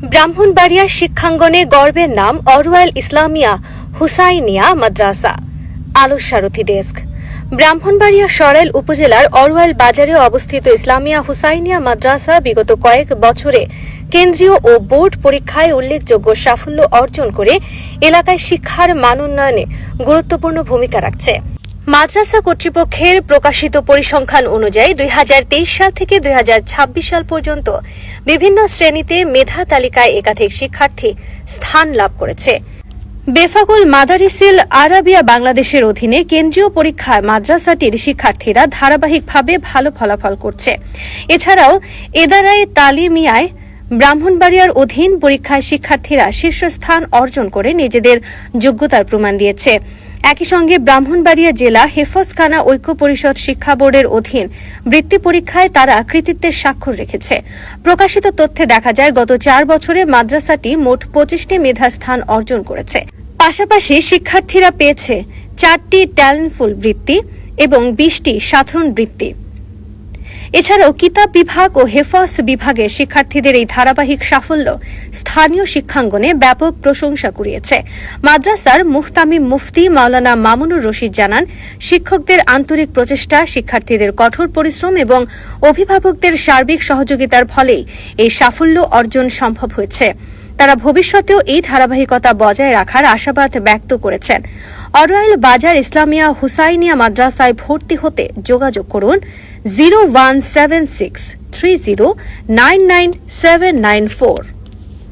ব্রাহ্মণবাড়িয়া শিক্ষাঙ্গনে গর্বের নাম অরওয়াল ইসলামিয়া হুসাইনিয়া মাদ্রাসা। আলোক সারথী ডেস্ক। ব্রাহ্মণবাড়িয়া সরাইল উপজেলার অরওয়াল বাজারে অবস্থিত ইসলামিয়া হুসাইনিয়া মাদ্রাসা বিগত কয়েক বছরে কেন্দ্রীয় ও বোর্ড পরীক্ষায় উল্লেখযোগ্য সাফল্য অর্জন করে এলাকায় শিক্ষার মান উন্নয়নে গুরুত্বপূর্ণ ভূমিকা রাখছে। মাদ্রাসা কর্তৃপক্ষের প্রকাশিত পরিসংখ্যান অনুযায়ী 2023 সাল থেকে 2026 সাল পর্যন্ত বিভিন্ন শ্রেণীতে মেধা তালিকায় একাধিক শিক্ষার্থী স্থান লাভ করেছে। বেফাকুল মাদারিসিল আরাবিয়া বাংলাদেশের অধীনে কেন্দ্রীয় পরীক্ষায় মাদ্রাসাটির শিক্ষার্থীরা ধারাবাহিকভাবে ভালো ফলাফল করছে। এছাড়াও এদারায়ে তালিমিয়ায় ব্রাহ্মণবাড়িয়ার অধীন পরীক্ষায় শিক্ষার্থীরা শীর্ষস্থান অর্জন করে নিজেদের যোগ্যতার প্রমাণ দিয়েছে। একই সঙ্গে ব্রাহ্মণবাড়িয়া জেলা হেফজখানা ঐক্য পরিষদ শিক্ষা বোর্ডের অধীন বৃত্তি পরীক্ষায় তারা কৃতিত্বের স্বাক্ষর রেখেছে। প্রকাশিত তথ্যে দেখা যায় গত 4 বছরে মাদ্রাসাটি মোট 25টি মেধা স্থান অর্জন করেছে। পাশাপাশি শিক্ষার্থীরা পেয়েছে 4টি ট্যালেন্টফুল বৃত্তি এবং 20টি সাধারণ বৃত্তি। এছাড়াও কিতাব বিভাগ ও হেফজ বিভাগে শিক্ষার্থীদের এই ধারাবাহিক সাফল্য স্থানীয় শিক্ষাঙ্গনে ব্যাপক প্রশংসা কুড়িয়েছে। মাদ্রাসার মুহতামিম মুফতি মাওলানা মামুনুর রশিদ জানান, শিক্ষকদের আন্তরিক প্রচেষ্টা, শিক্ষার্থীদের কঠোর পরিশ্রম এবং অভিভাবকদের সার্বিক সহযোগিতার ফলেই এই সাফল্য অর্জন সম্ভব হয়েছে। তারা ভবিষ্যতেও এই ধারাবাহিকতা বজায় রাখার আশাবাদ ব্যক্ত করেছেন। অরওয়াল বাজার ইসলামিয়া হুসাইনিয়া মাদ্রাসায় ভর্তি হতে যোগাযোগ করুন 01763099794।